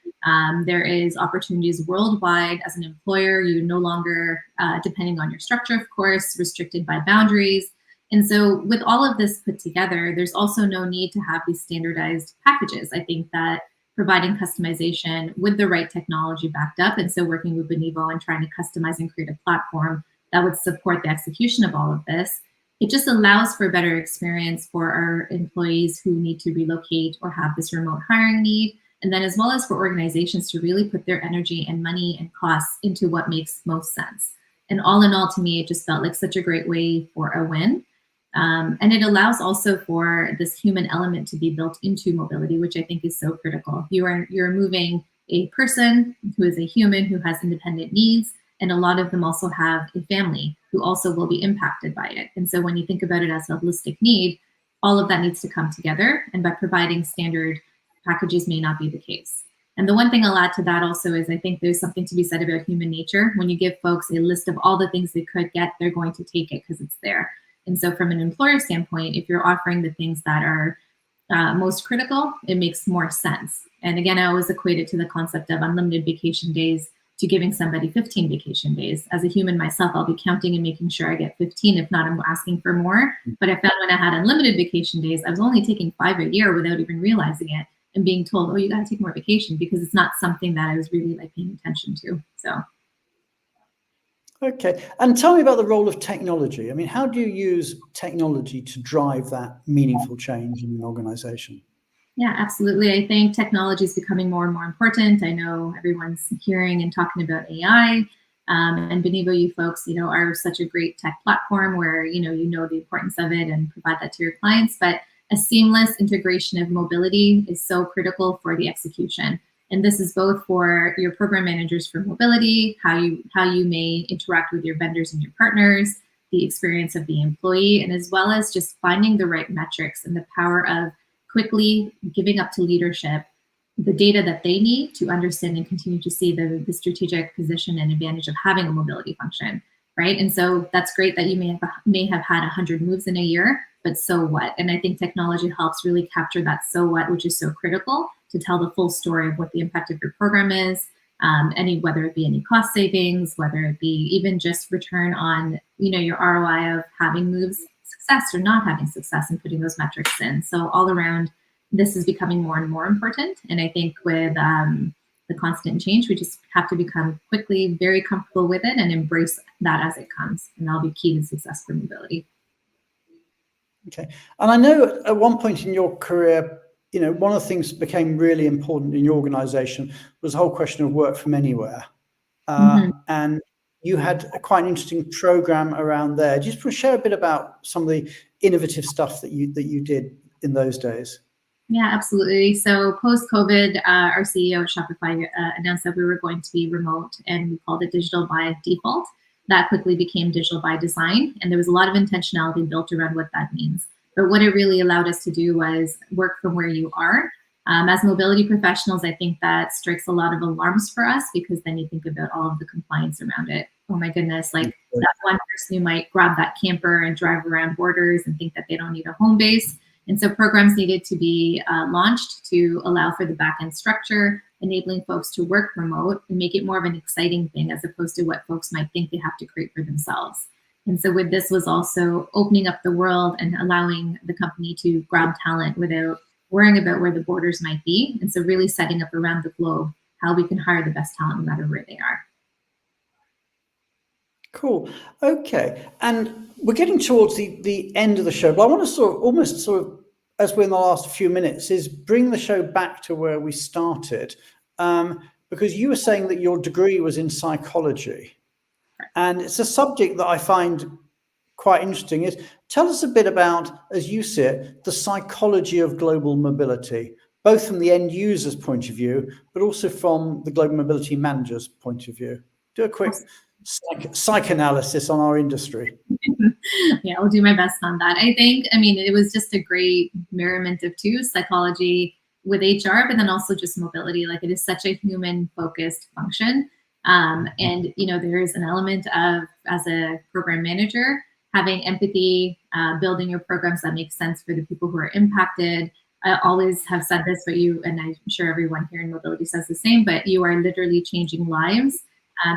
S6: There is opportunities worldwide. As an employer, you're no longer, depending on your structure, of course, restricted by boundaries. And so with all of this put together, there's also no need to have these standardized packages. I think that providing customization with the right technology backed up, and so working with Benevo and trying to customize and create a platform that would support the execution of all of this, it just allows for a better experience for our employees who need to relocate or have this remote hiring need. And then as well as for organizations to really put their energy and money and costs into what makes most sense. And all in all, to me, it just felt like such a great way for a win. And it allows also for this human element to be built into mobility, which I think is so critical. You're moving a person who is a human who has independent needs, and a lot of them also have a family who also will be impacted by it. And so when you think about it as a holistic need, all of that needs to come together, and by providing standard packages may not be the case. And the one thing I'll add to that also is I think there's something to be said about human nature. When you give folks a list of all the things they could get, they're going to take it because it's there. And so from an employer standpoint, if you're offering the things that are most critical, it makes more sense. And again, I always equate it to the concept of unlimited vacation days to giving somebody 15 vacation days. As a human myself, I'll be counting and making sure I get 15. If not, I'm asking for more. But I found when I had unlimited vacation days, I was only taking 5 a year without even realizing it, and being told, oh, you got to take more vacation, because it's not something that I was really like paying attention to. So.
S1: Okay. And tell me about the role of technology. I mean, how do you use technology to drive that meaningful change in an organization?
S6: Yeah, absolutely. I think technology is becoming more and more important. I know everyone's hearing and talking about AI. And Benivo, you folks, are such a great tech platform where, you know the importance of it and provide that to your clients. But a seamless integration of mobility is so critical for the execution. And this is both for your program managers for mobility, how you may interact with your vendors and your partners, the experience of the employee, and as well as just finding the right metrics and the power of quickly giving up to leadership the data that they need to understand and continue to see the strategic position and advantage of having a mobility function, right? And so that's great that you may have had 100 moves in a year, but so what? And I think technology helps really capture that so what, which is so critical to tell the full story of what the impact of your program is, whether it be any cost savings, whether it be even just return on, your ROI of having moves success or not having success, and putting those metrics in. So all around, this is becoming more and more important. And I think with the constant change, we just have to become quickly very comfortable with it and embrace that as it comes. And that'll be key to success for mobility.
S1: Okay. And I know at one point in your career, one of the things that became really important in your organization was the whole question of work from anywhere. And you had quite an interesting program around there. Just want to share a bit about some of the innovative stuff that you did in those days.
S6: Yeah, absolutely. So post-COVID, our CEO at Shopify announced that we were going to be remote, and we called it digital by default. That quickly became digital by design, and there was a lot of intentionality built around what that means. But what it really allowed us to do was work from where you are. As mobility professionals, I think that strikes a lot of alarms for us, because then you think about all of the compliance around it. Oh my goodness, like that one person who might grab that camper and drive around borders and think that they don't need a home base. And so programs needed to be launched to allow for the back-end structure, enabling folks to work remote and make it more of an exciting thing, as opposed to what folks might think they have to create for themselves. And so with this was also opening up the world and allowing the company to grab talent without worrying about where the borders might be. And so really setting up around the globe how we can hire the best talent no matter where they are.
S1: Cool. Okay. And we're getting towards the end of the show, but I want to almost as we're in the last few minutes, is bring the show back to where we started. Because you were saying that your degree was in psychology. And it's a subject that I find quite interesting. Is tell us a bit about, as you see it, the psychology of global mobility, both from the end user's point of view, but also from the global mobility manager's point of view. Do a quick psychoanalysis on our industry.
S6: Yeah, I'll do my best on that. It was just a great merriment of two, psychology with HR, but then also just mobility. Like, it is such a human focused function. And, there's an element of, as a program manager, having empathy, building your programs that make sense for the people who are impacted. I always have said this, but and I'm sure everyone here in mobility says the same, but you are literally changing lives.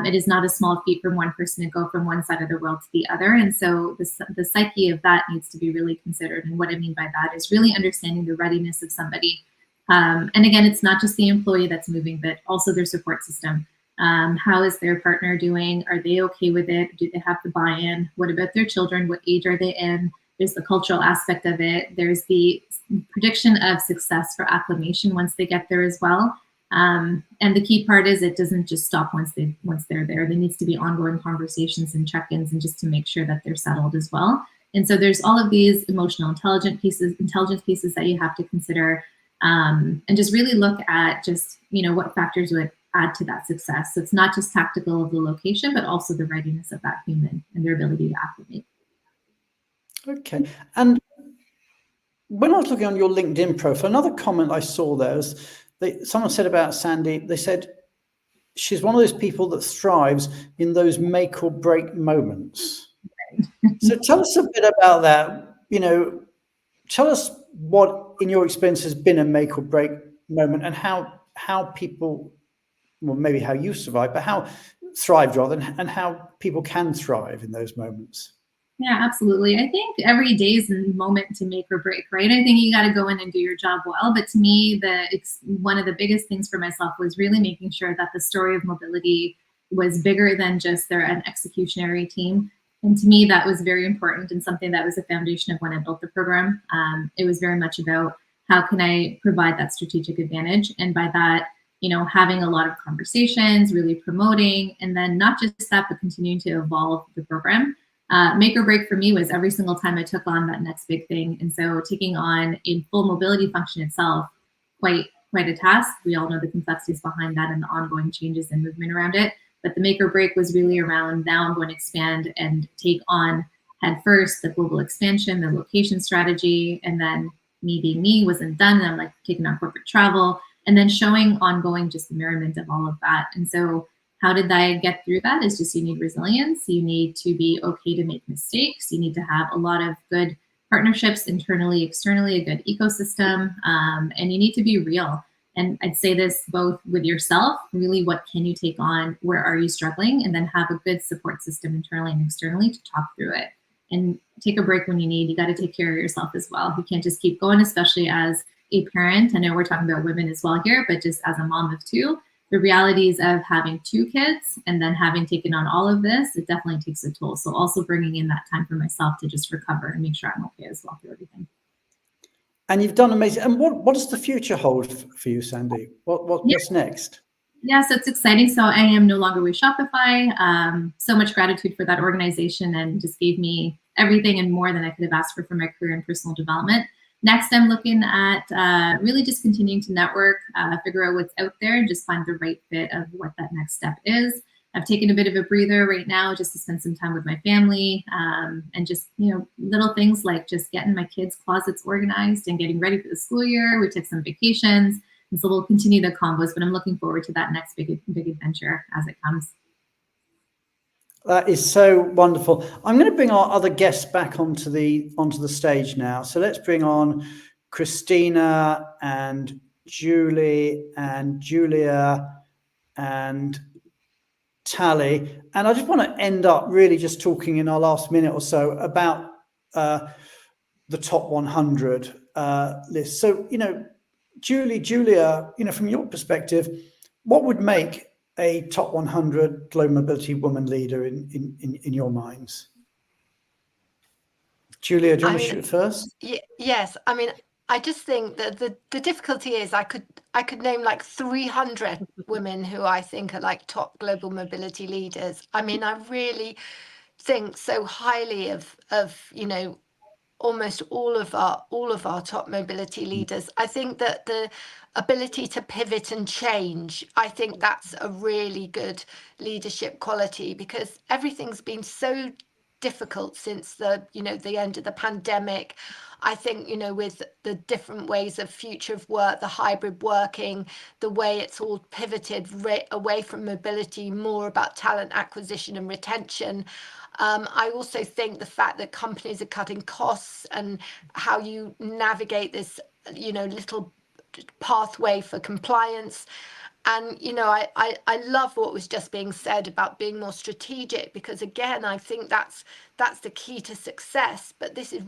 S6: It is not a small feat for one person to go from one side of the world to the other. And so the psyche of that needs to be really considered. And what I mean by that is really understanding the readiness of somebody. And again, it's not just the employee that's moving, but also their support system. How is their partner doing? Are they okay with it? Do they have the buy-in? What about their children? What age are they in? There's the cultural aspect of it. There's the prediction of success for acclimation once they get there as well. And the key part is it doesn't just stop once they're there. There needs to be ongoing conversations and check-ins, and just to make sure that they're settled as well. And so there's all of these emotional intelligence pieces that you have to consider, and just really look at just, what factors would add to that success. So it's not just tactical of the location, but also the readiness of that human and their ability to acclimate.
S1: Okay. And when I was looking on your LinkedIn profile, another comment I saw there was someone said about Sandeep, they said she's one of those people that thrives in those make or break moments. So tell us a bit about that. Tell us what, in your experience, has been a make or break moment, and how people, well, maybe how you survive, but how thrived rather, and how people can thrive in those moments.
S6: Yeah, absolutely. I think every day is a moment to make or break, right? I think you got to go in and do your job well. But to me, one of the biggest things for myself was really making sure that the story of mobility was bigger than just they're an executionary team. And to me, that was very important, and something that was a foundation of when I built the program. It was very much about how can I provide that strategic advantage? And by that, having a lot of conversations, really promoting, and then not just that, but continuing to evolve the program. Make or break for me was every single time I took on that next big thing. And so taking on a full mobility function itself, quite a task. We all know the complexities behind that and the ongoing changes and movement around it. But the make or break was really around, now I'm going to expand and take on head first the global expansion, the location strategy, and then me being me wasn't done. And I'm like taking on corporate travel, and then showing ongoing just the merriment of all of that. And so how did I get through that? Is just, you need resilience. You need to be okay to make mistakes. You need to have a lot of good partnerships internally, externally, a good ecosystem, and you need to be real. And I'd say this both with yourself, really, what can you take on? Where are you struggling? And then have a good support system internally and externally to talk through it. And take a break when you need. You got to take care of yourself as well. You can't just keep going, especially as a parent. I know we're talking about women as well here, but just as a mom of two, the realities of having 2 kids and then having taken on all of this, it definitely takes a toll. So also bringing in that time for myself to just recover and make sure I'm okay as well through everything.
S1: And you've done amazing. And what does the future hold for you, Sandeep? What's next?
S6: Yeah, so it's exciting. So I am no longer with Shopify. So much gratitude for that organization, and just gave me everything and more than I could have asked for my career and personal development. Next, I'm looking at really just continuing to network, figure out what's out there, and just find the right fit of what that next step is. I've taken a bit of a breather right now just to spend some time with my family, and just, little things like just getting my kids' closets organized and getting ready for the school year. We took some vacations, and so we'll continue the combos, but I'm looking forward to that next big adventure as it comes.
S1: That is so wonderful. I'm going to bring our other guests back onto the stage now. So let's bring on Christina and Julie and Julia and Tally. And I just want to end up really just talking in our last minute or so about the top 100 list. So, Julia, from your perspective, what would make a top 100 global mobility woman leader in your minds? Julia, do you want to shoot first?
S2: Yes. I mean, I just think that the difficulty is I could name like 300 women who I think are like top global mobility leaders. I mean, I really think so highly of almost all of our top mobility leaders. I think that the ability to pivot and change, I think that's a really good leadership quality, because everything's been so difficult since the end of the pandemic. I think, with the different ways of future of work, the hybrid working, the way it's all pivoted away from mobility, more about talent acquisition and retention. I also think the fact that companies are cutting costs and how you navigate this, little pathway for compliance. And, I love what was just being said about being more strategic, because again, I think that's the key to success. But this is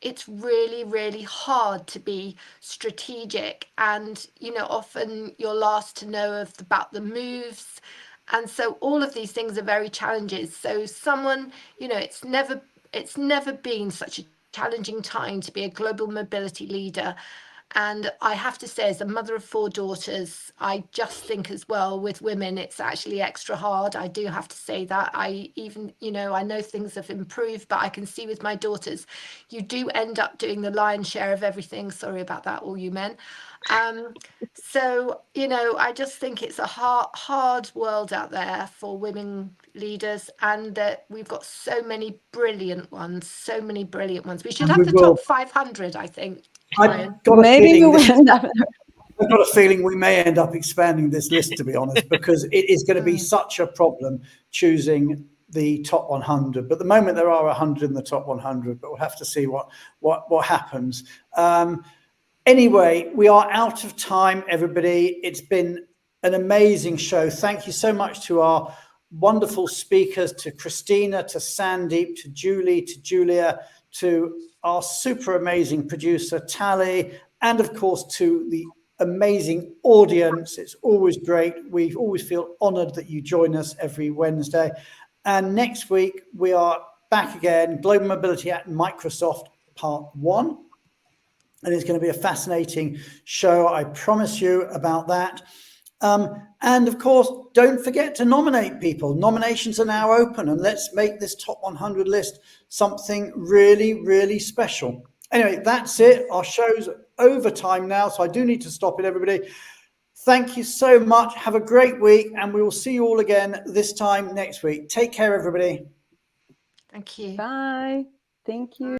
S2: it's really, really hard to be strategic. And, often you're last to know about the moves. And so all of these things are very challenging. So someone, you know, it's never been such a challenging time to be a global mobility leader. And I have to say, as a mother of 4 daughters, I just think as well with women, it's actually extra hard. I do have to say that. I even, you know, I know things have improved, but I can see with my daughters, you do end up doing the lion's share of everything. Sorry about that, all you men. So, you know, I just think it's a hard world out there for women leaders, and that we've got so many brilliant ones, We should
S1: And
S2: have
S1: we
S2: the
S1: will.
S2: top 500, I think.
S1: I've got a
S4: Maybe we
S1: feeling
S4: will end up.
S1: I've got a feeling we may end up expanding this list, to be honest, because it is going to be such a problem choosing the top 100. But at the moment there are 100 in the top 100, but we'll have to see what happens. Anyway, we are out of time, everybody. It's been an amazing show. Thank you so much to our wonderful speakers, to Christina, to Sandeep, to Julie, to Julia, to our super amazing producer, Tally, and of course to the amazing audience. It's always great. We always feel honored that you join us every Wednesday. And next week, we are back again, Global Mobility at Microsoft Part 1. And it's going to be a fascinating show, I promise you about that. And of course, don't forget to nominate people. Nominations are now open, and let's make this top 100 list something really, really special. Anyway, that's it. Our show's over time now, so I do need to stop it, everybody. Thank you so much. Have a great week, and we will see you all again this time next week. Take care, everybody.
S2: Thank you.
S4: Bye. Thank you.